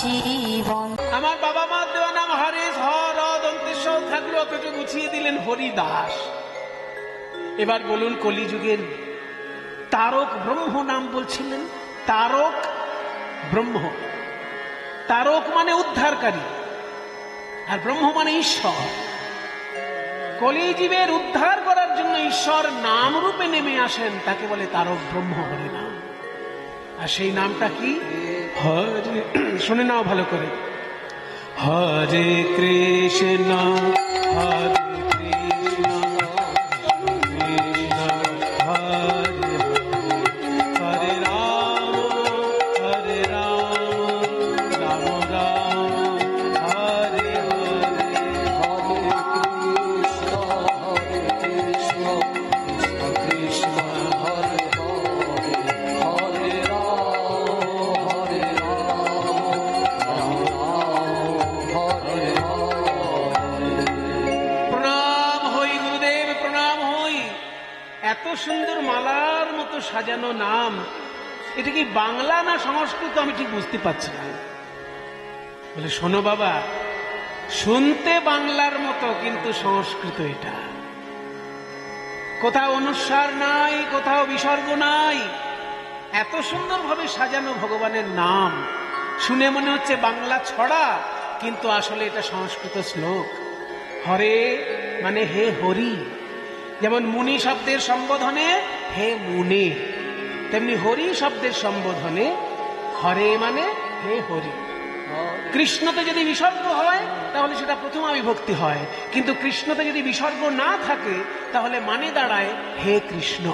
জীবন। আমার বাবা মার দেওয়া নাম হরিশ, হর দন্তেশ্বর থাকলো, ওকে গুছিয়ে দিলেন হরিদাস। এবার বলুন, কলিযুগের তারক ব্রহ্ম নাম বলছিলেন, তারক ব্রহ্ম। তারক মানে উদ্ধারকারী, আর ব্রহ্ম মানে ঈশ্বর। কলিজীবের উদ্ধার করার জন্য ঈশ্বর নাম রূপে নেমে আসেন, তাকে বলে তারক ব্রহ্ম হরি নাম। আর সেই নামটা কি? হরে। শুনে নাও ভালো করে। হরে কৃষ্ণ হরে কৃষ্ণ কৃষ্ণ হরে হরে রাম হরে রাম রাম রাম হরে হরে। হরে কৃষ্ণ কৃষ্ণ হরে হরে হরে রাম হরে প্রণাম হই গুরুদেব, প্রণাম হই। এত সুন্দর মালার মতো সাজানো নাম, এটা কি বাংলা না সংস্কৃত আমি ঠিক বুঝতে পারছি না। বলে শোনো বাবা, শুনতে বাংলার মতো কিন্তু সংস্কৃত এটা। কোথাও অনুস্বার নাই, কোথাও বিসর্গ নাই, এত সুন্দরভাবে সাজানো ভগবানের নাম শুনে মনে হচ্ছে বাংলা ছড়া, কিন্তু আসলে এটা সংস্কৃত শ্লোক। হরে মানে হে হরি। যেমন মুনি শব্দের সম্বোধনে হে মুনে, তেমনি হরি শব্দের সম্বোধনে হরে মানে হে হরি। কৃষ্ণতে যদি বিসর্গ হয় তাহলে সেটা প্রথমা বিভক্তি হয়, কিন্তু কৃষ্ণতে যদি বিসর্গ না থাকে তাহলে মানে দাঁড়ায় হে কৃষ্ণ।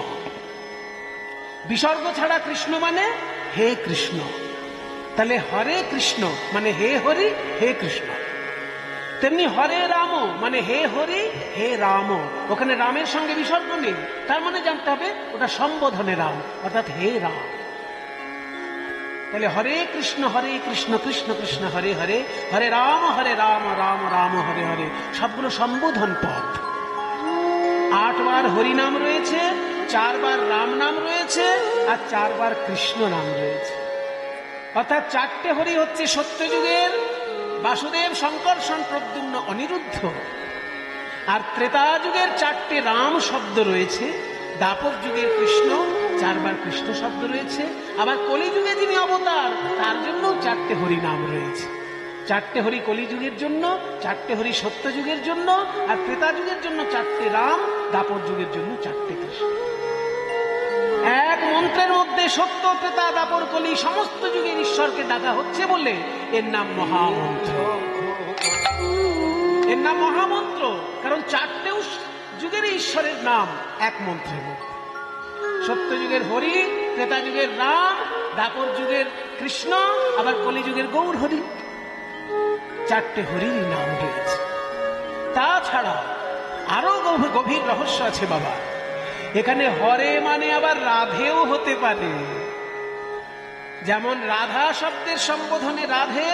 বিসর্গ ছাড়া কৃষ্ণ মানে হে কৃষ্ণ। তাহলে হরে কৃষ্ণ মানে হে হরি হে কৃষ্ণ। তেমনি হরে রাম মানে হে হরি হে রাম। ওখানে রামের সঙ্গে বিসর্গ নেই, তার মানে জানতে হবে ওটা সম্বোধনে রাম, অর্থাৎ হে রাম। তাহলে হরে কৃষ্ণ কৃষ্ণ কৃষ্ণ হরে হরে, হরে রাম রাম রাম হরে হরে, সবগুলো সম্বোধন পদ। 8 বার হরি নাম রয়েছে, 4 বার রাম নাম রয়েছে, আর 4 বার কৃষ্ণ নাম রয়েছে। অর্থাৎ 4টে হরি হচ্ছে সত্যযুগের বাসুদেব, শঙ্কর্ষণ, প্রদ্যুম্ন, অনিরুদ্ধ। আর ত্রেতা যুগের 4টে রাম শব্দ রয়েছে, দাপর যুগের কৃষ্ণ, 4 বার কৃষ্ণ শব্দ রয়েছে। আবার কলিযুগে যিনি অবতার তার জন্য 4টে হরি নাম রয়েছে। 4টে হরি কলিযুগের জন্য, 4টে হরি সত্য যুগের জন্য, আর ত্রেতা যুগের জন্য 4টে রাম, দাপর যুগের জন্য 4টে কৃষ্ণ। এক মন্ত্রের মধ্যে সত্য, ত্রেতা, দাপর, কলি সমস্ত যুগের ঈশ্বরকে ডাকা হচ্ছে বলে এর নাম মহামন্ত্র। এর নাম মহামন্ত্র, কারণ 4টে যুগের ঈশ্বরের নাম এক মন্ত্রের মধ্যে। সত্য যুগের হরি, ত্রেতা যুগের রাম, দাপর যুগের কৃষ্ণ, আবার কলি যুগের গৌর হরি। 4টে হরির নাম রয়েছে। তাছাড়া আরো গভীর রহস্য আছে বাবা। এখানে হরে মানে আবার রাধেও হতে পারে। যেমন রাধা শব্দের সম্বোধনে রাধে,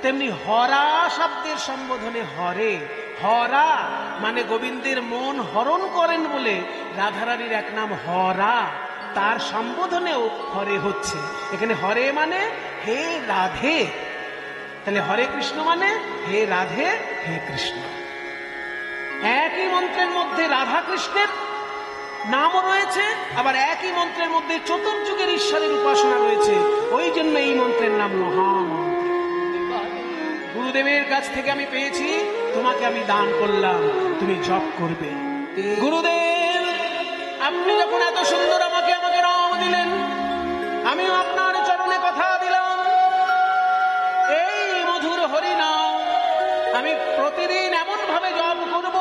তেমনি হরা শব্দের সম্বোধনে হরে। হরা মানে গোবিন্দের মন হরণ করেন বলে রাধারানীর এক নাম হরা, তার সম্বোধনেও হরে হচ্ছে। এখানে হরে মানে হে রাধে, তাহলে হরে কৃষ্ণ মানে হে রাধে হে কৃষ্ণ। একই মন্ত্রের মধ্যে রাধা কৃষ্ণের নামও রয়েছে, আবার একই মন্ত্রের মধ্যে চতুর্যুগের ঈশ্বরের উপাসনা রয়েছে। ওই জন্য এই মন্ত্রের নাম মহামন্ত্র। গুরুদেবের কাছ থেকে আমি পেয়েছি, তোমাকে আমি দান করলাম, তুমি জপ করবে। গুরুদেব আপনি যখন এত সুন্দর আমাকে নাম দিলেন, আমিও আপনার চরণে কথা দিলাম, এই মধুর হরি নাম আমি প্রতিদিন এমন ভাবে জপ করব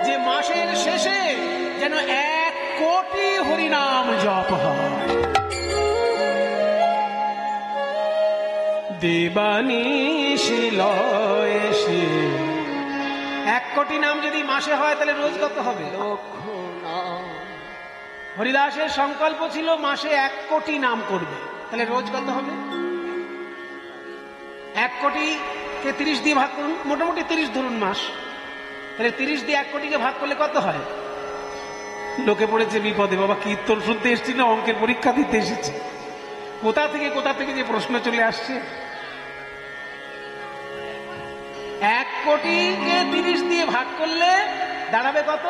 যে মাসের শেষে যেন 1 কোটি হরিনাম জপ হয়। দেবানিশি লয়ে সে 1 কোটি নাম যদি মাসে হয় তাহলে রোজ কত হবে? হরিদাসের সংকল্প ছিল মাসে 1 কোটি নাম করবে, তাহলে রোজ কত হবে? 1 কোটিকে 30 দিয়ে ভাগ করুন, মোটামুটি 30 ধরুন মাস, তাহলে 30 দিয়ে 1 কোটিকে ভাগ করলে কত হয়? লোকে পড়েছে বিপদে, বাবা কীর্তন শুনতে এসেছি না অঙ্কের পরীক্ষা দিতে এসেছি, কোথা থেকে যে প্রশ্ন চলে আসছে। 1 কোটিকে 30 দিয়ে ভাগ করলে দাঁড়াবে কত?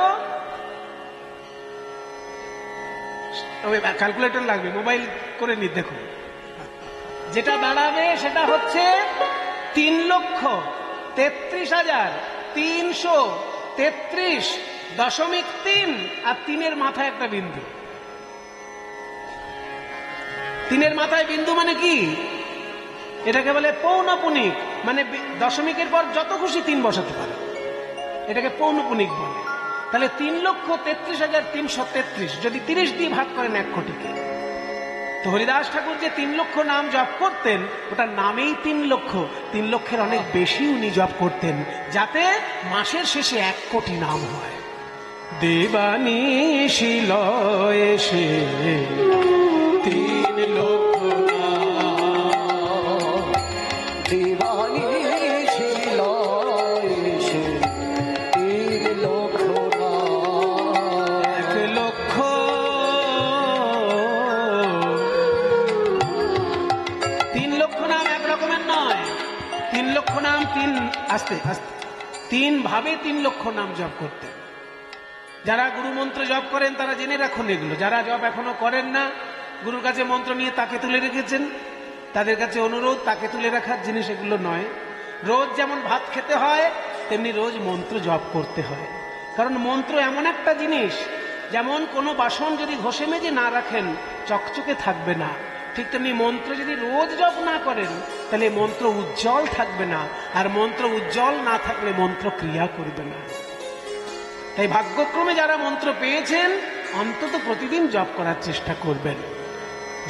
ক্যালকুলেটর লাগবে, মোবাইল করে নি দেখুন। যেটা দাঁড়াবে সেটা হচ্ছে 3,33,333.3 আর 3-এর মাথায় একটা বিন্দু। 3-এর মাথায় বিন্দু মানে কি? এটাকে বলে পৌনপুনিক, মানে দশমিকের পর যত খুশি 3 বসাতে পারে, এটাকে পৌনপুনিক বলে। তাহলে 3,33,333 যদি 30 দিয়ে ভাগ করেন 1 কোটিকে, তো হরিদাস ঠাকুর যে 3 লক্ষ নাম জপ করতেন, ওটার নামেই 3 লক্ষ। 3 লক্ষের অনেক বেশি উনি জপ করতেন, যাতে মাসের শেষে 1 কোটি নাম হয়। দেবানিশি লয়ে সে 3 লক্ষ নাম, দেবানিশি লয়ে সে 3 লক্ষ নাম, 1 লক্ষ 3 লক্ষ নাম এক রকমের নয়। 3 লক্ষ নাম আস্তে আস্তে 3 ভাবে 3 লক্ষ নাম জপ করতেন। যারা গুরু মন্ত্র জপ করেন তারা জেনে রাখুন এগুলো। যারা জপ এখনো করেন না, গুরুর কাছে মন্ত্র নিয়ে তাকে তুলে রেখেছেন, তাদের কাছে অনুরোধ, তাকে তুলে রাখার জিনিস এগুলো নয়। রোজ যেমন ভাত খেতে হয়, তেমনি রোজ মন্ত্র জপ করতে হয়। কারণ মন্ত্র এমন একটা জিনিস, যেমন কোনো বাসন যদি ঘষে মেজে না রাখেন চকচকে থাকবে না, ঠিক তেমনি মন্ত্র যদি রোজ জপ না করেন তাহলে মন্ত্র উজ্জ্বল থাকবে না, আর মন্ত্র উজ্জ্বল না থাকলে মন্ত্র ক্রিয়া করবে না। তাই ভাগ্যক্রমে যারা মন্ত্র পেয়েছেন অন্তত প্রতিদিন জপ করার চেষ্টা করবেন।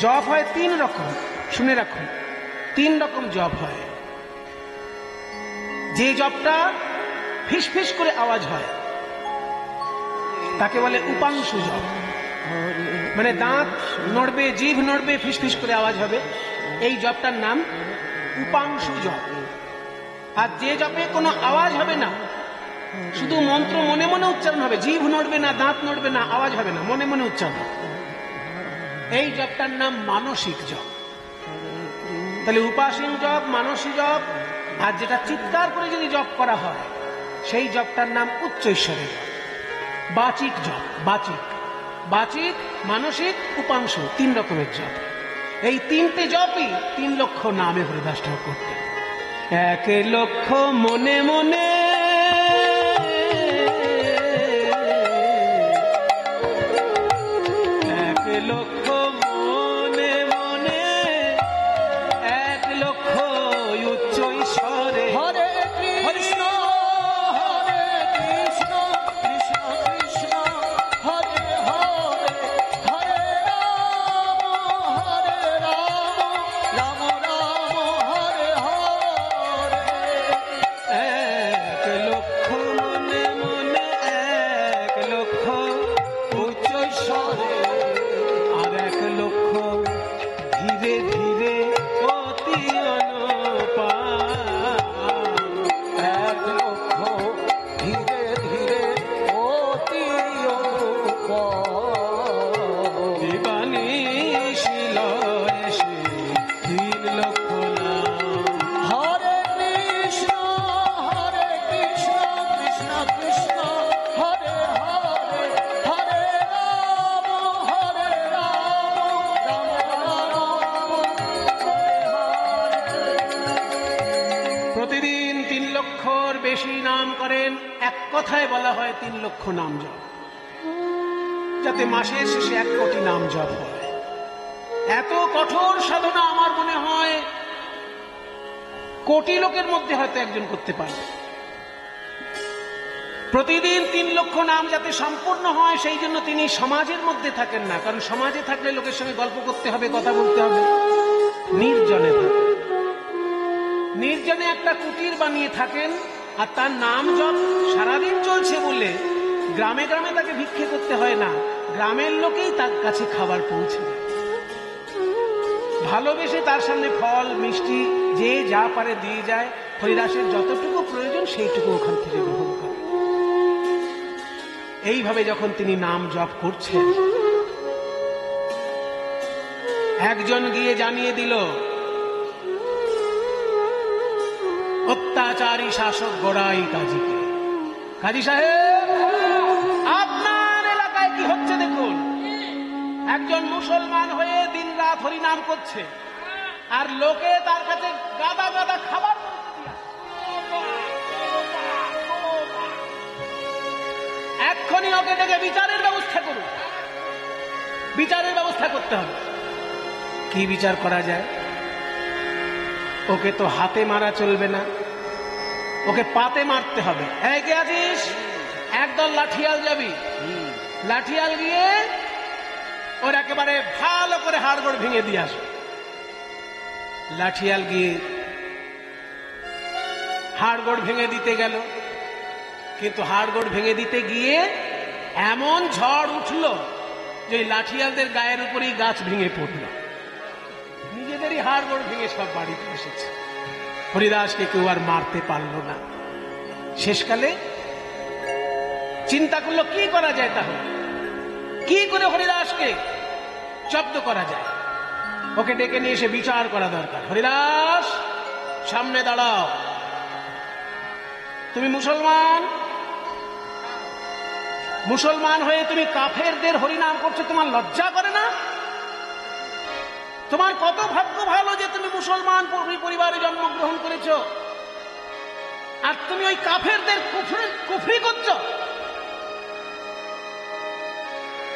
জপ হয় 3 রকম, শুনে রাখুন। 3 রকম জপ হয়। যে জপটা ফিসফিস করে আওয়াজ হয় তাকে বলে উপাংশু জপ, মানে দাঁত নড়বে, জিভ নড়বে, ফিসফিস করে আওয়াজ হবে, এই জপটার নাম উপাংশু জপ। আর যে জপে কোনো আওয়াজ হবে না, শুধু মন্ত্র মনে মনে উচ্চারণ হবে, জিভ নড়বে না, দাঁত নড়বে না, আওয়াজ হবে না, মনে মনে উচ্চারণ, এই জপটার নাম মানসিক জপ। তাহলে উপাসীন জপ, মানসিক জপ, আর যেটা চিৎকার করে যদি জপ করা হয় সেই জপটার নাম উচ্চ ঈশ্বরের জপ, বাচিক জপ। বাচিক, মানসিক, উপাংশু, 3 রকমের জপ। এই 3টে জপই 3 লক্ষ নামে হরিদাস ঠাকুর করতেন। 1 লক্ষ মনে মনে, 1 লক্ষ মনে মনে, 1 লক্ষ উচ্চ ঈশ্বরে। হরে কৃষ্ণ হরে কৃষ্ণ কৃষ্ণ কৃষ্ণ হরে হরে, হরে রাম রাম রাম হরে হরে। 1 লক্ষ মনে মনে, 1 লক্ষ উচ্চ ঈশ্বরে, আর 1 লক্ষ ধীরে ধীরে অতি অনুপাম। 1 লক্ষ ধীরে ধীরে অতি অনুপম। দেবানিশি লয়ে সে 3 লক্ষ নাম। হরে কৃষ্ণ কৃষ্ণ কৃষ্ণ হরে হরে, হরে রাম রাম রাম হরে হরে। প্রতিদিন 3 লক্ষর বেশি নাম করেন, এক কথায় বলা হয় 3 লক্ষ নাম জপ, যাতে মাসের শেষে 1 কোটি নাম জপ হয়। এত কঠোর সাধনা আমার মনে হয় কোটি লোকের মধ্যে হয়তো একজন করতে পারবে। প্রতিদিন 3 লক্ষ নাম যাতে সম্পূর্ণ হয় সেই জন্য তিনি সমাজের মধ্যে থাকেন না, কারণ সমাজে থাকলে লোকের সঙ্গে গল্প করতে হবে, কথা বলতে হবে। নির্জনে থাকেন, নির্জনে একটা কুটির বানিয়ে থাকেন, আর তার নাম জপ সারাদিন চলছে বলে গ্রামে গ্রামে তাকে ভিক্ষে করতে হয় না, গ্রামের লোকেই তার কাছে খাবার পৌঁছে দেয়। ভালোবেসে তার সামনে ফল মিষ্টি যে যা পারে দিয়ে যায়, হরিদাসের যতটুকু প্রয়োজন সেইটুকু ওখান থেকে গ্রহণ করে। এইভাবে যখন তিনি নাম জপ করছেন, একজন গিয়ে জানিয়ে দিল, অত্যাচার অত্যাচারী শাসক গড়াই কাজীকে। কাজী সাহেব, আপনার এলাকায় কি হচ্ছে দেখুন। একজন মুসলমান হয়ে দিনরাত হরিনাম করছে, আর লোকে তার কাছে গাদা গাদা খাবার দিয়ে আসছে। এক্ষুনি ওকে ডেকে বিচারের ব্যবস্থা করুন। বিচারের ব্যবস্থা করতে হবে। কি বিচার করা যায়? ওকে তো হাতে মারা চলবে না, ওকে পাতে মারতে হবে। এই কে আছিস? একদল লাঠিয়াল যাবি, লাঠিয়াল গিয়ে ওর একেবারে ভালো করে হাড়গোড় ভেঙে দিয়ে আসবে। লাঠিয়াল গিয়ে হাড়গোড় ভেঙে দিতে গেল, কিন্তু হাড়গোড় ভেঙে দিতে গিয়ে এমন ঝড় উঠল যে লাঠিয়ালদের গায়ের উপরেই গাছ ভেঙে পড়ল। নিজেদেরই হাড়গোড় ভেঙে সব বাড়িতে এসেছে। হরিদাসকে কেউ আর মারতে পারল না। শেষকালে চিন্তা করলো কি করা যায়, তাহলে কি করে হরিদাসকে জব্দ করা যায়। ওকে ডেকে নিয়ে এসে বিচার করা দরকার। হরিদাস, সামনে দাঁড়াও। তুমি মুসলমান, মুসলমান হয়ে তুমি কাফেরদের হরিনাম করছো, তোমার লজ্জা করে না? তোমার কত ভাগ্য ভালো যে তুমি মুসলমান পরিবারে জন্মগ্রহণ করেছ, আর তুমি ওই কাফেরদের কুফরি করছো।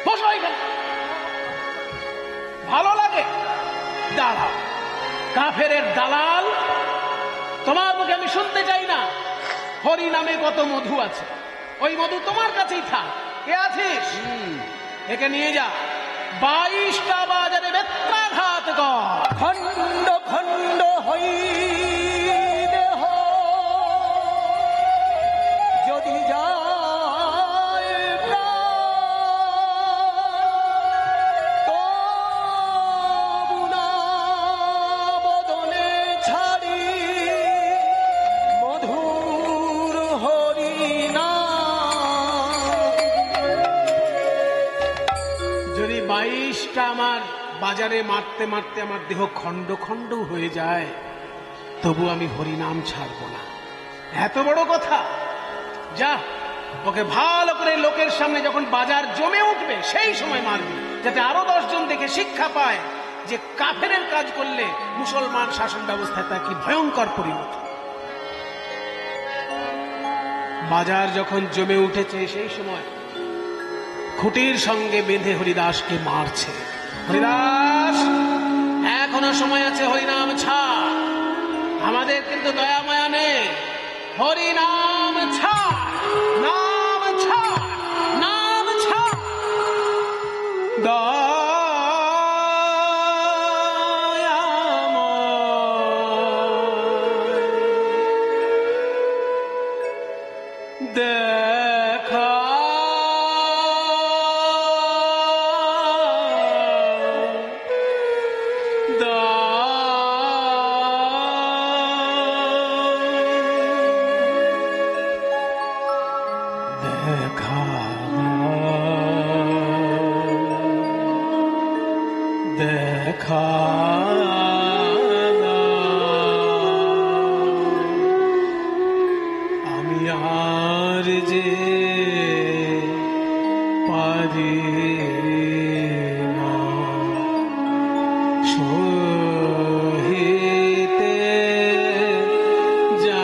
বসো এখানে। ভালো লাগে? দাঁড়াও। কাফেরের দালাল, তোমার মুখে আমি শুনতে চাই না। হরি নামে কত মধু আছে, ওই মধু তোমার কাছেই থাক। কে আছিস? একে নিয়ে যা, 22টা বাজারে বেত্রাঘাত কর। খণ্ড খণ্ড হই দেহ যদি যায় তবু না বদনে ছাড়ি মধুর হরিনাম। যদি 22টা আমার বাজারে মারতে মারতে আমার দেহ খণ্ড খণ্ড হয়ে যায়, তবু আমি হরিনাম ছাড়ব না। এত বড় কথা? যা, ওকে ভালো করে লোকের সামনে যখন বাজার জমে উঠবে সেই সময় মারবি, যাতে আরো 10 জন দেখে শিক্ষা পায় যে কাফেরের কাজ করলে মুসলমান শাসন ব্যবস্থায় তা কি ভয়ঙ্কর পরিণতি। বাজার যখন জমে উঠেছে সেই সময় খুঁটির সঙ্গে বেঁধে হরিদাসকে মারছে। হরিদাস, এখনো সময় আছে, হরিনাম ছাড়। আমাদের কিন্তু দয়া মায়া নেই। হরিনাম ছাড়, নাম ছাড়, নাম ছাড়। দেখা দেখা আমি আর যে পারি না সহিতে যা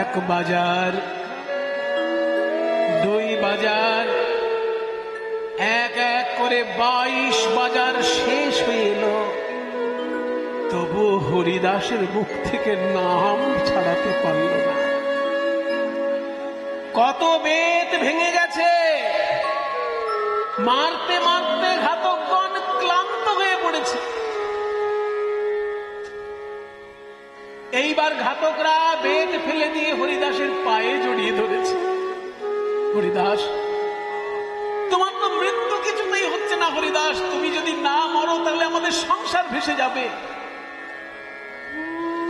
এক বাজার, দুই বাজার, এক এক করে 22 বাজার শেষ হয়ে এলো, তবু হরিদাসের মুখ থেকে নাম ছাড়াতে পারল না। কত বেত ভেঙে গেছে, মারতে মারতে ঘাতকগণ ক্লান্ত পড়েছে। এইবার ঘাতকরা বেদ ফেলে দিয়ে হরিদাসের পায়ে জড়িয়ে ধরেছে। হরিদাস, তোমার তো মৃত্যু কিছুতেই হচ্ছে না হরিদাস, তুমি যদি না মরো তাহলে আমাদের সংসার ভেসে যাবে।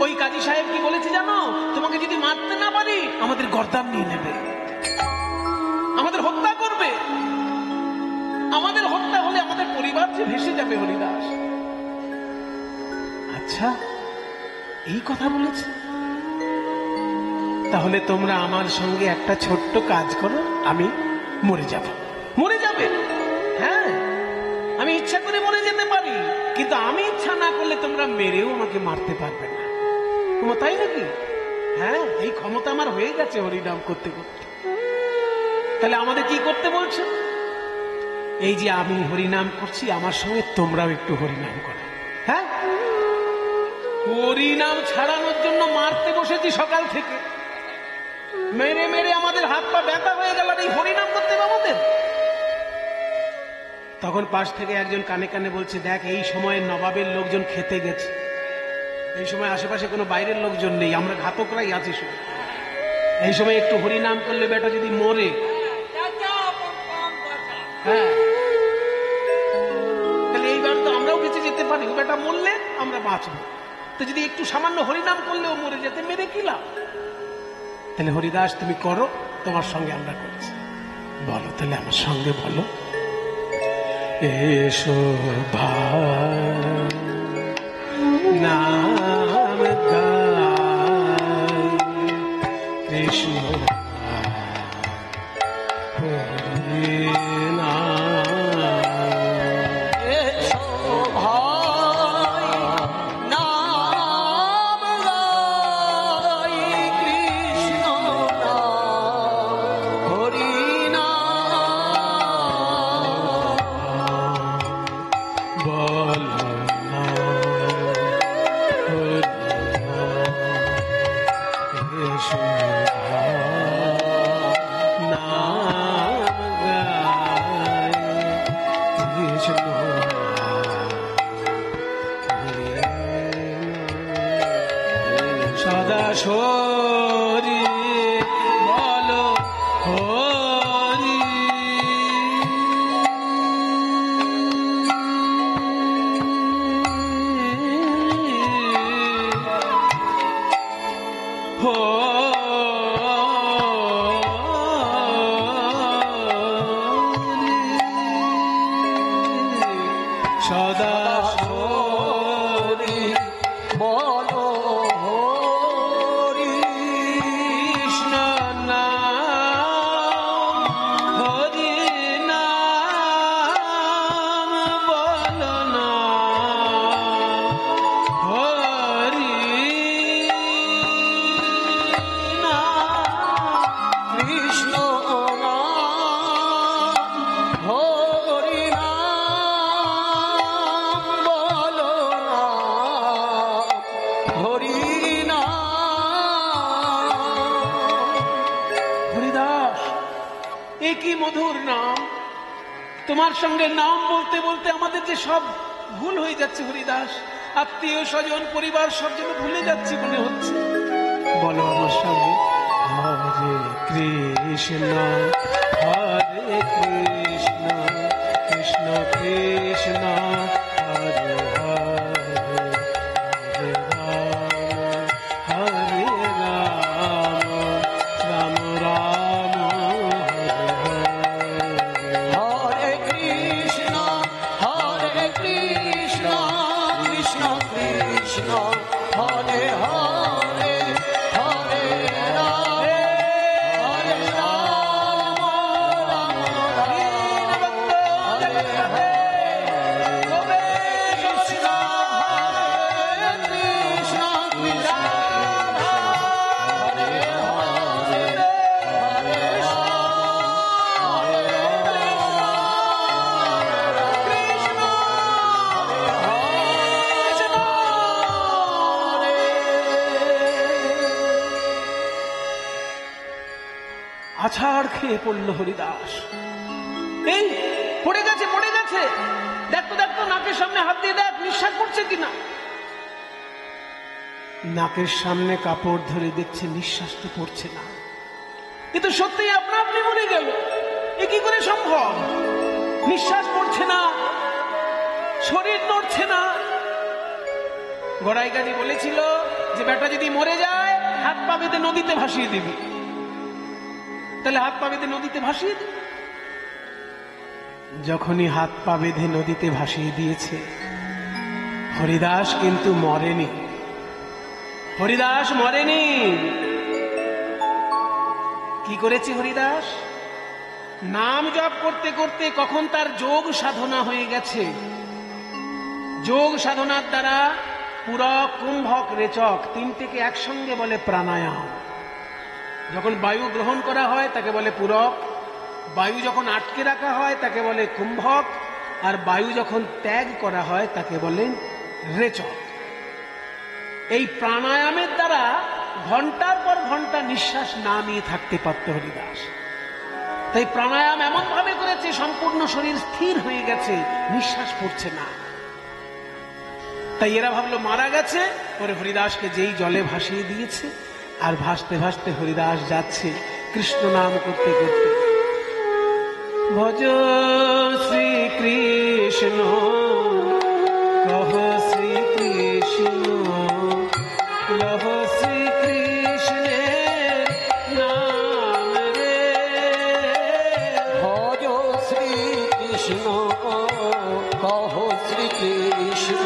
ওই কাজী সাহেব কি বলেছে জানো? তোমাকে যদি মারতে না পারি আমাদের গর্দান নিয়ে নেবে, আমাদের হত্যা করবে। আমাদের হত্যা হলে আমাদের পরিবার যে ভেসে যাবে হরিদাস। আচ্ছা, এই কথা বলেছে? তাহলে তোমরা আমার সঙ্গে একটা ছোট্ট কাজ করো, আমি মরে যাব। মরে যাবে? হ্যাঁ, আমি ইচ্ছা করে মরে যেতে পারি, কিন্তু আমি ইচ্ছা না করলে তোমরা মেরেও আমাকে মারতে পারবে না। তোমার তাই নাকি? হ্যাঁ, এই ক্ষমতা আমার হয়ে গেছে হরিনাম করতে করতে। তাহলে আমাদের কি করতে বলছে? এই যে আমি হরিনাম করছি, আমার সঙ্গে তোমরাও একটু হরিনাম করো। হ্যাঁ, হরিনাম ছাড়ানোর জন্য মারতে বসেছি সকাল থেকে, মেরে মেরে আমাদের হাত পা ব্যথা হয়ে গেল, এই হরিনাম করতে হবে আমাদের। তখন পাশ থেকে একজন কানে কানে বলছে, দেখ এই সময় নবাবের লোকজন খেতে গেছে, এই সময় আশেপাশে কোনো বাইরের লোকজন নেই, আমরা ঘাতকরাই আছি শুধু। এই সময় একটু হরিনাম করলে বেটা যদি মরে, হ্যাঁ, তাহলে এইবার তো আমরাও বেঁচে যেতে পারি, ও বেটা মরলে আমরা বাঁচবো। তো যদি একটু সামান্য হরিনাম করলেও মরে যেতে, মেরে কি লাভ? তাহলে হরিদাস তুমি করো, তোমার সঙ্গে আমরা করছি। বলো তাহলে আমার সঙ্গে বলো, এসো ভাই নাম গাই কৃষ্ণ হরি নাম। এসো ভাই নাম গাই কৃষ্ণ নাম হরি নাম। বলো না এসো নাম গাই কৃষ্ণ সদা শরী বলো হরি। সদা হরি বলো হরি কৃষ্ণ নাম হরি নাম বলো না হরি নাম। কৃষ্ণ নাম হরি নাম বলো না হরি নাম। হরিদাস, এ কি মধুর নাম! তোমার সঙ্গে নাম বলতে বলতে আমাদের যে সব ভুল হয়ে যাচ্ছে হরিদাস, আত্মীয় স্বজন পরিবার সব যেন ভুলে যাচ্ছি মনে হচ্ছে। বলো আমার সঙ্গে, হরে কৃষ্ণ হরে কৃষ্ণ কৃষ্ণ কৃষ্ণ হরে হরে হরে রাম হরে রাম রাম রাম হরে হরে। হরে কৃষ্ণ কৃষ্ণ কৃষ্ণ হরে হরে হরে রাম হরে রাম রাম রাম হরে হরে। কৃষ্ণ হরে কৃষ্ণ কৃষ্ণ হরে হরে হরে আছাড় খেয়ে পড়ল হরিদাস। এই পড়ে গেছে পড়ে গেছে। দেখতো দেখতো নাকের সামনে হাত দিয়ে দেখ নিঃশ্বাস পড়ছে কিনা। নাকের সামনে কাপড় ধরে দেখছে নিঃশ্বাস তো পড়ছে না, কিন্তু সত্যি আপনা আপনি মরে গেল। এ কি করে সম্ভব? নিঃশ্বাস পড়ছে না, শরীর নড়ছে না। গড়াই গাজী বলেছিল যে বেটা যদি মরে যায় হাত পা বেঁধে নদীতে ভাসিয়ে দিবি। তাহলে হাত পা বেঁধে নদীতে ভাসিয়ে দিবি। যখনই হাত পা বেঁধে নদীতে ভাসিয়ে দিয়েছে, হরিদাস কিন্তু মরেনি। হরিদাস মরেনি। কি করেছে হরিদাস? নাম জপ করতে করতে কখন তার যোগ সাধনা হয়ে গেছে। যোগ সাধনার দ্বারা পুরক, কুম্ভক, রেচক তিনটেকে একসঙ্গে বলে প্রাণায়াম। যখন বায়ু গ্রহণ করা হয় তাকে বলে পুরক, বায়ু যখন আটকে রাখা হয় তাকে বলে কুম্ভক, আর বায়ু যখন ত্যাগ করা হয় তাকে বলেন রেচক। এই প্রাণায়ামের দ্বারা ঘন্টার পর ঘন্টা নিঃশ্বাস না নিয়ে থাকতে পারত হরিদাস। তাই প্রাণায়াম এমন ভাবে করেছে সম্পূর্ণ শরীর স্থির হয়ে গেছে, নিঃশ্বাস পড়ছে না। তাই এরা ভাবলো মারা গেছে। পরে হরিদাসকে যেই জলে ভাসিয়ে দিয়েছে, আর ভাসতে ভাসতে হরিদাস যাচ্ছে কৃষ্ণ নাম করতে করতে। ভজ শ্রীকৃষ্ণ কহ শ্রীকৃষ্ণ লহ শ্রীকৃষ্ণের নাম রে। ভজ শ্রীকৃষ্ণ কহ শ্রীকৃষ্ণ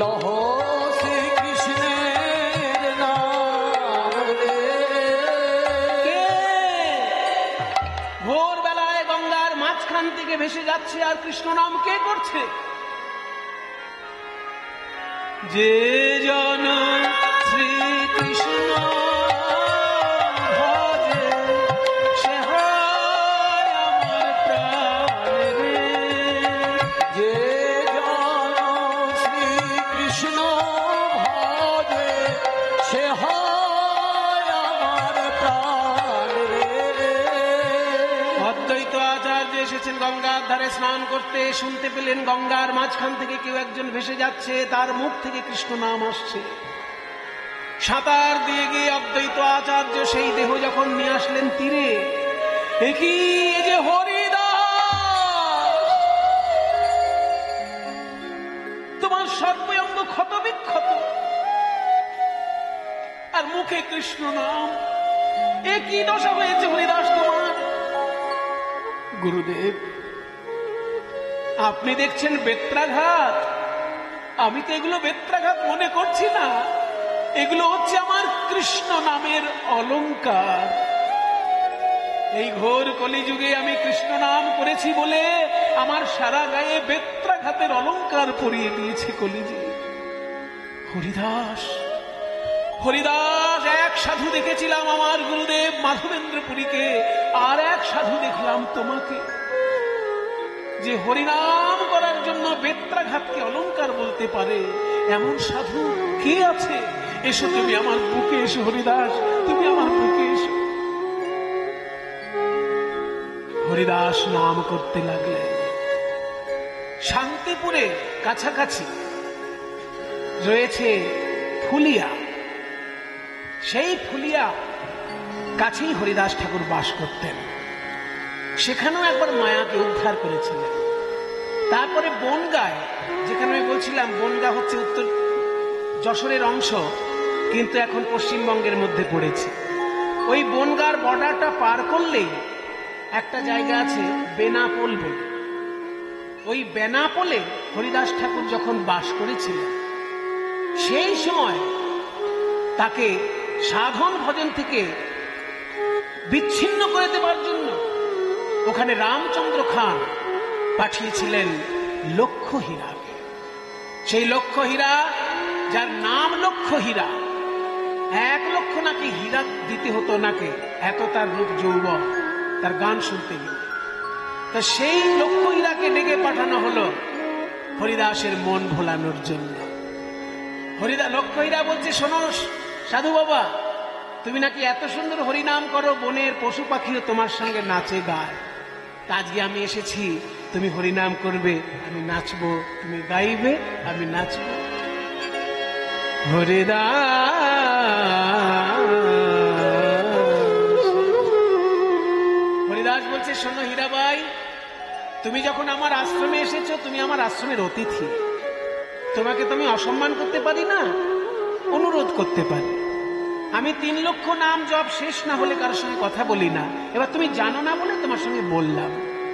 লহ শ্রীকৃষ্ণের নাম রে। ভোরবেলায় গঙ্গার মাঝখান থেকে ভেসে যাচ্ছে, আর কৃষ্ণ নাম কে করছে? যে জন শ্রীকৃষ্ণ ভজে সে হয় আমার প্রাণ রে। যে জন শ্রীকৃষ্ণ ভজে সে হয় আমার প্রাণ রে। অদ্বৈত আচার্য এসেছেন গঙ্গার ধারে স্নান করতে, শুনতে পেলেন গঙ্গার মাঝখান থেকে কেউ একজন ভেসে যাচ্ছে, তার মুখ থেকে কৃষ্ণ নাম আসছে। সাঁতার দিয়ে গিয়ে অদ্বৈত আচার্য সেই দেহ যখন নিয়ে আসলেন তীরে, একই যে হরিদাস, তোমার সর্বঙ্গ ক্ষত বিক্ষত আর মুখে কৃষ্ণ নাম, এ কি দশা হয়েছে হরিদাস তোমার? গুরুদেব, আপনি দেখছেন বেত্রাঘাত, আমি তো এগুলো বেত্রাঘাত মনে করছি না। এগুলো হচ্ছে আমার কৃষ্ণ নামের অলংকার। এই ঘোর কলিযুগে আমি কৃষ্ণ নাম করেছি বলে আমার সারা গায়ে বেত্রাঘাতের অলংকার পরিয়ে দিয়েছে কলিযুগ। হরিদাস, হরিদাস, এক সাধু দেখেছিলাম আমার গুরুদেব মাধবেন্দ্রপুরীকে, আর এক সাধু দেখলাম তোমাকে, যে হরিনাম করার জন্য বেত্রাঘাতকে অলংকার বলতে পারে। এমন সাধু কে আছে? এসো তুমি আমার বুকে এসো হরিদাস, তুমি আমার বুকে এসো। হরিদাস নাম করতে লাগলেন। শান্তিপুরে কাছাকাছি রয়েছে ফুলিয়া। সেই ফুলিয়া কাছেই হরিদাস ঠাকুর বাস করতেন। সেখানেও একবার মায়াকে উদ্ধার করেছিলেন। তারপরে বনগায়, যেখানে আমি বলছিলাম বনগা হচ্ছে উত্তর যশোরের অংশ, কিন্তু এখন পশ্চিমবঙ্গের মধ্যে পড়েছে। ওই বনগার বর্ডারটা পার করলেই একটা জায়গা আছে বেনাপোল বলে। ওই বেনাপোলে হরিদাস ঠাকুর যখন বাস করেছিলেন, সেই সময় তাকে সাধন ভজন থেকে বিচ্ছিন্ন করে দেবার জন্য ওখানে রামচন্দ্র খান পাঠিয়েছিলেন লক্ষ্য হীরাকে। সেই লক্ষ্য হীরা, যার নাম লক্ষ্য হীরা, 1 লক্ষ নাকি হীরা দিতে হতো নাকি, এত তার রূপ যৌবন, তার গান শুনতে গেলে। তা সেই লক্ষ্য হীরাকে ডেকে পাঠানো হলো হরিদাসের মন ভোলানোর জন্য। লক্ষ্য হীরা বলছে, শোনো সাধু বাবা, তুমি নাকি এত সুন্দর হরিনাম করো, বনের পশু পাখিও তোমার সঙ্গে নাচে গায়। আজকে আমি এসেছি তুমি হরিনাম করবে, আমি নাচবো, তুমি গাইবে, আমি নাচবো। হরিদাস বলছে, শোনো হীরাবাই, তুমি যখন আমার আশ্রমে এসেছো, তুমি আমার আশ্রমের অতিথি, তোমাকে তো আমি অসম্মান করতে পারি না, অনুরোধ করতে পারি। আমি 3 লক্ষ নাম জপ শেষ না হলে কারোর সঙ্গে কথা বলি না। এবার তুমি জানো না বলে তোমার সঙ্গে বললাম,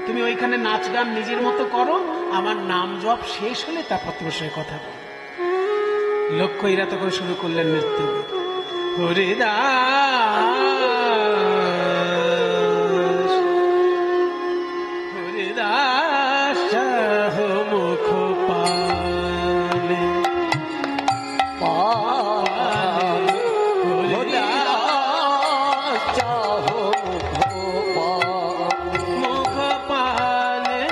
তুমি ওইখানে নাচ গান নিজের মতো করো, আমার নাম জপ শেষ হলে তারপর তোমার সঙ্গে কথা বল। লক্ষ্য হীরা তখন শুরু করলেন নৃত্য। হরিদাস হরিদাস চাহ মুখ পানে, হরিদাস চাহ মুখ পানে,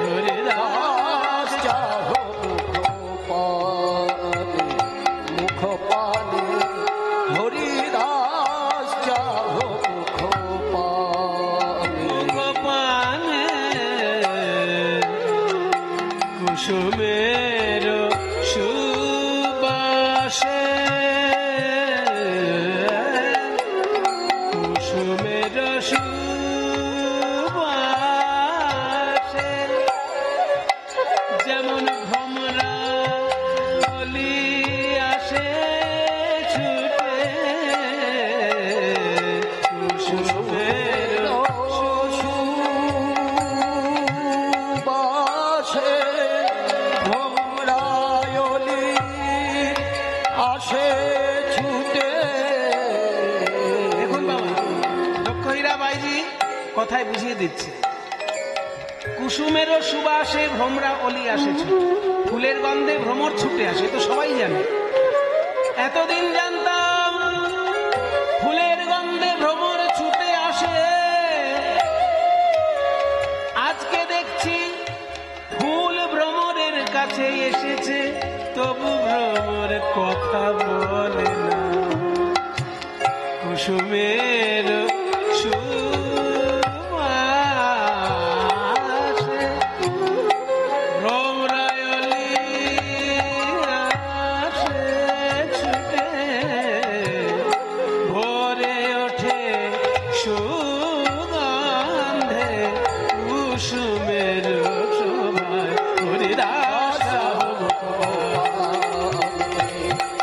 হরিদাস চাহ মুখ পানে, হরিদাস চাহ মুখ পানে, কুসুমের সুবাসে, কুসুমের সুবাসে, যেমন ভ্রমরা কলি আসে ছুটে, কুসুমের সুবাসে ভ্রমরায়লি আসে ছুটে। দেখুন বাবা, লক্ষ্য হীরাবাইজি কথায় বুঝিয়ে দিচ্ছে। কুসুমেরও সুবাসে ভ্রমরা অলি আসে ছুটে, ফুলের গন্ধে ভ্রমর ছুটে আসে, তো সবাই জানে। এতদিন জানতাম ফুলের গন্ধে ভ্রমর ছুটে আসে, আজকে দেখছি ফুল ভ্রমরের কাছে এসেছে, তবু ভ্রমর কথা বলে না। কুসুমের সুবাসে ভ্রমরায়লি আসে ছুটে, ভোরে ওঠে সুগন্ধে কুসুমের শোভায়, হরিদাস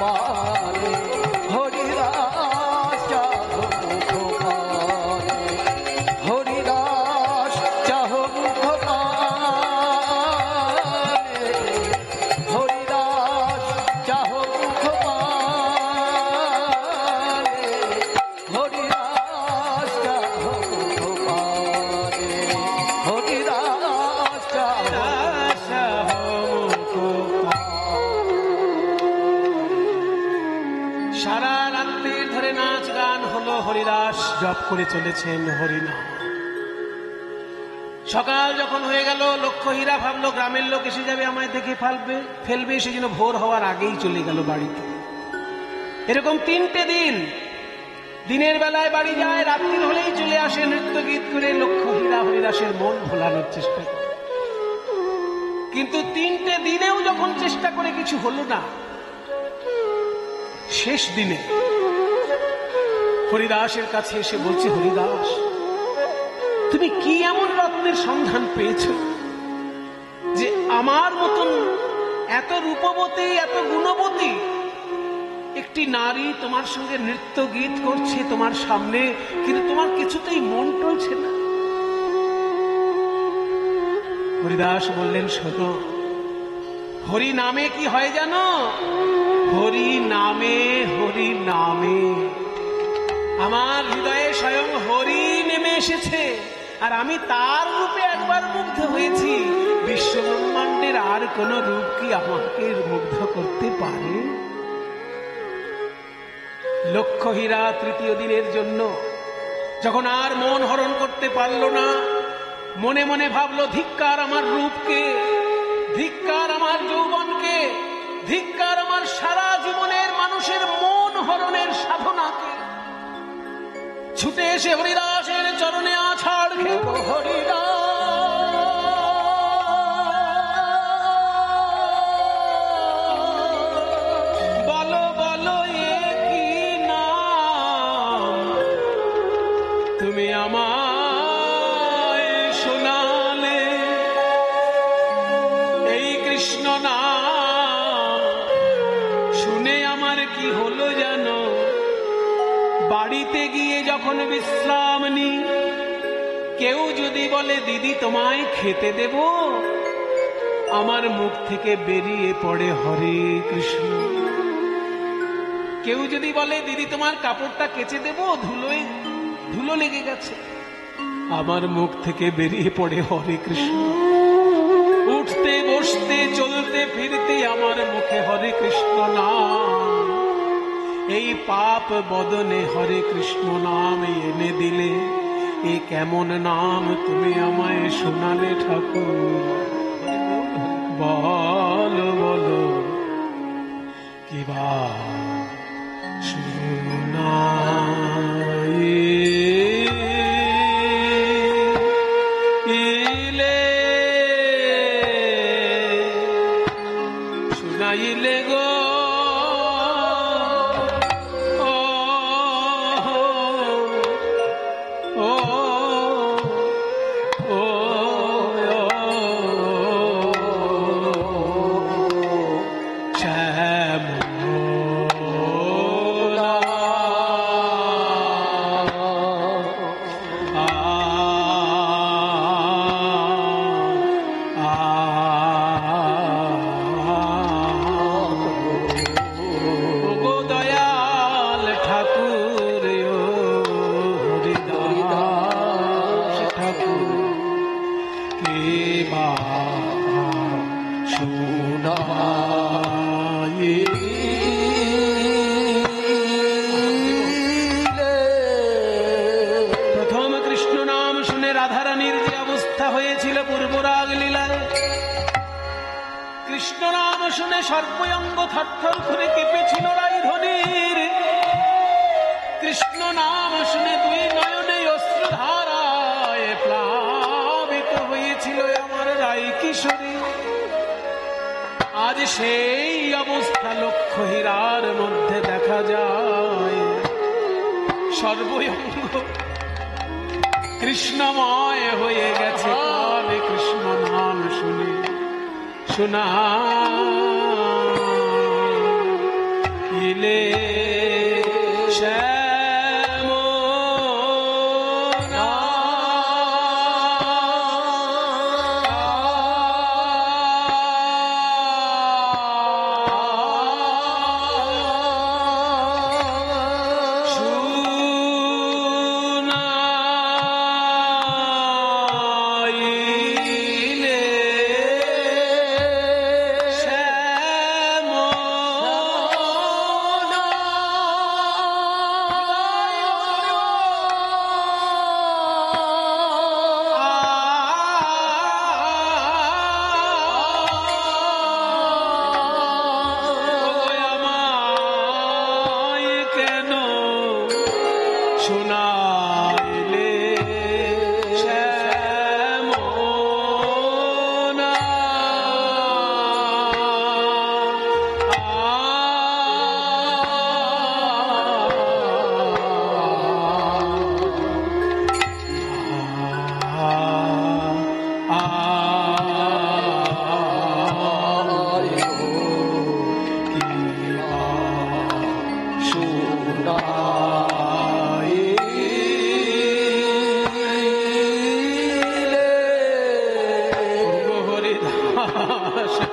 পানে হরিদাস চাহ মুখ পানে, হরিদাস চাহ মুখ পানে, হরিদাস চাহ মুখ পানে, হরিদাস চাহ মুখ পানে, হরিদাস চাহ সারা রাত্রি ধরে নাচ গান হলো, হরিদাস জপ করে চলেছেন হরিনাম। সকাল যখন হয়ে গেল, লক্ষ্য হীরা ভাবলো গ্রামের লোক এসে যাবে, আমায় দেখে ফেলবে, সেজন্য ভোর হওয়ার আগেই চলে গেল বাড়িতে। এরকম 3টে দিন, দিনের বেলায় বাড়ি যায়, রাত্রির হলেই চলে আসে, নৃত্য গীত করে লক্ষ্য হীরা হরিদাসের মন ভোলানোর চেষ্টা করে। কিন্তু 3টে দিনেও যখন চেষ্টা করে কিছু হলো না, শেষ দিনে হরিদাসের কাছে এসে বলছে, হরিদাস, তুমি কি এমন রত্নের সন্ধান পেয়েছ যে আমার মতন এত রূপবতী, এত গুণবতী একটি নারী তোমার সঙ্গে নৃত্য গীত করছে তোমার সামনে, কিন্তু তোমার কিছুতেই মন টলছে না? হরিদাস বললেন, শোনো, হরি নামে কি হয় জানো? হরি নামে, হরি নামে আমার হৃদয়ে স্বয়ং হরি নেমে এসেছে, আর আমি তার রূপে একবার মুগ্ধ হয়েছি। বিশ্ব ব্রহ্মাণ্ডের আর কোন রূপ কি আমাকে মুগ্ধ করতে পারে? লক্ষ্য হীরা 3য় দিনের জন্য যখন আর মন হরণ করতে পারল না, মনে মনে ভাবলো, ধিক্কার আমার রূপকে, ধিক্কার আমার যৌবনকে, ধিক্কার আমার সারা জীবনের মানুষের মন হরণের সাধনাকে। ছুটে এসে হরিদাসের চরণে আছাড় খেল, হরিদাস তুমি আমায় শোনালে এই কৃষ্ণ নাম, শুনে আমার কি হলো জানো, বাড়িতে গিয়ে যখন বিশ্রাম নি, কেউ যদি বলে দিদি তোমায় খেতে দেব, আমার মুখ থেকে বেরিয়ে পড়ে হরে কৃষ্ণ। কেউ যদি বলে দিদি তোমার কাপড়টা কেচে দেব, ধুলো লেগে গেছে, আমার মুখ থেকে বেরিয়ে পড়ে হরে কৃষ্ণ। উঠতে বসতে চলতে ফিরতে আমার মুখে হরে কৃষ্ণ নাম। এই পাপ বদনে হরে কৃষ্ণ নাম এনে দিলে, এ কেমন নাম তুমি আমায় শোনালে ঠাকুর। বলো বলো কিবা শুনাইলে গো, প্রথম কৃষ্ণ নাম শুনে রাধারানীর যে অবস্থা হয়েছিল পূর্বরাগ লীলায়, কৃষ্ণ নাম শুনে সর্বঙ্গ থরথর করে কেঁপেছিল রাইধনীর। কৃষ্ণ নাম শুনে দুই নয়নে অশ্রুধারায় প্লাবিত হয়েছিল আমার রাই কিশোরী। আজ সেই অবস্থা লক্ষ হীরার মধ্যে দেখা যায়, সর্বঙ্গ কৃষ্ণময় হয়ে গেছে কালে কৃষ্ণ নাম শুনে। শোনাইলে শ্যাম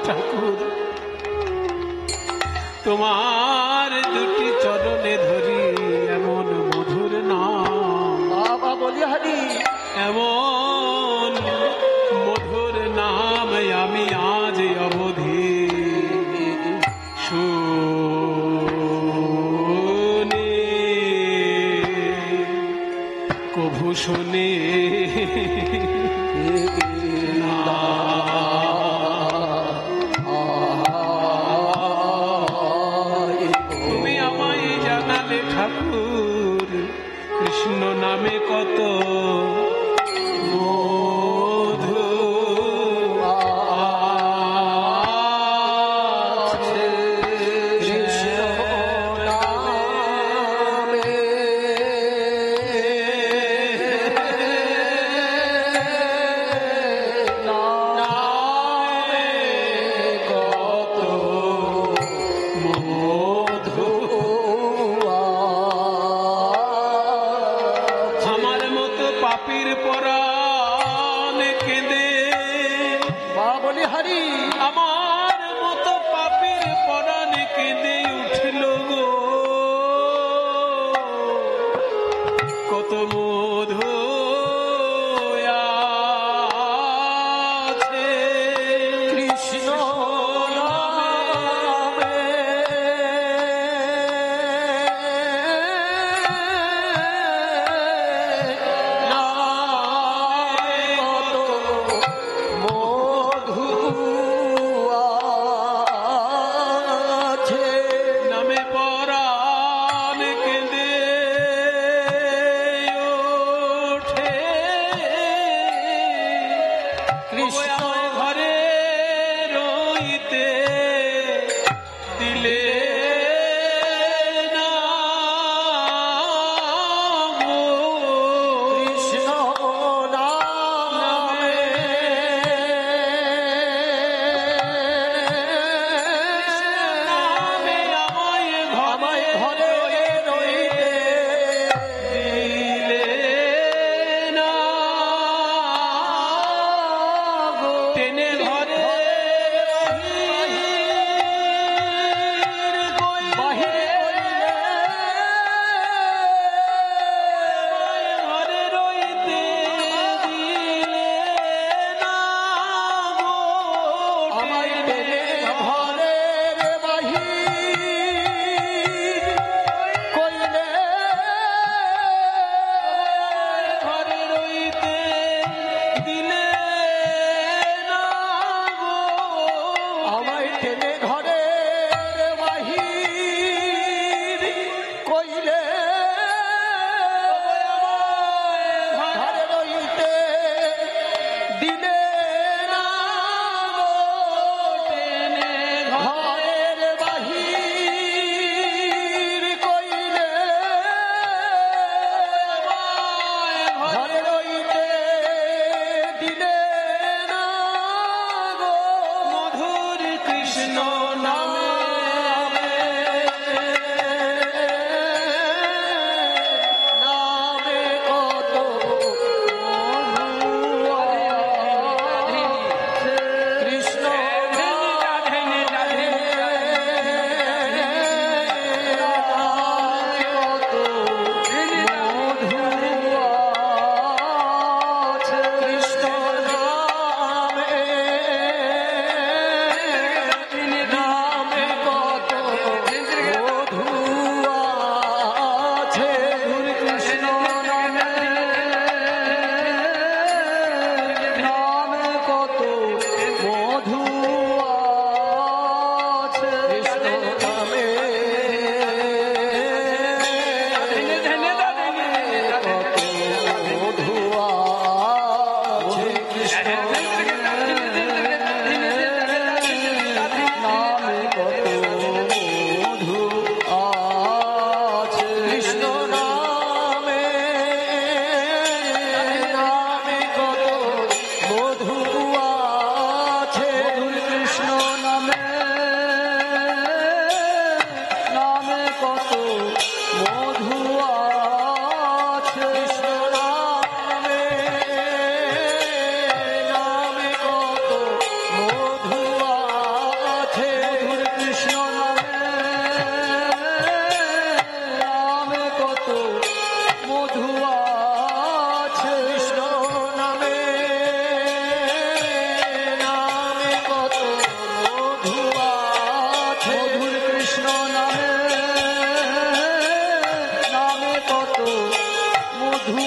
ঠাকুর, তোমার দুটি চরণে ধরি এমন মধুর নাম, বাবা বলি হরি, এমন মধুর নাম আমি আজ অবধি শুনি, কভু শুনি ঠাকুর। কৃষ্ণ নামে কত মধু আছে, কৃষ্ণ নামে পাপীর পরাণ কেঁদে মা বলি হারি আমার মতো পাপীর পরাণ কেঁদে উঠিল গো কত মধু আছে কৃষ্ণ নামে নামে পরাণ কেঁদে ওঠে কৃষ্ণ আমায় ঘরে রইতে দিলে না গো। কৃষ্ণ নামে নামে আমায় ঘরে রইতে দিলে না টেনে ঘরে বাহিরে ঘরে রইতে দিলে না গো আমায় টেনে ঘরের বাহির কইলে ঘরে রইতে দিলে না গো আমায় টেনে ঘরের বাহির কইলে ঘরে রইতে দিলে না গো টেনে ঘরের বাহির কইলে ঘরে রইতে দিলে না গো মধুর কৃষ্ণ নামে নামে কত কৃষ্ণ কৃষ্ণ নামে নামে কত মধু আছে কৃষ্ণ নামে নামে কত মধু আছে কৃষ্ণ নামে কত মধু আছে কৃষ্ণ নামে কত মধু আছে কৃষ্ণ নামে নামে কত মধু আছে কৃষ্ণ নামে নামে কত মধু আছে কৃষ্ণ নামে নামে কত মধু আছে কৃষ্ণ নামে কত মধু আছে কৃষ্ণ নামে নামে কত মধু আছে কৃষ্ণ নামে নামে কত মধু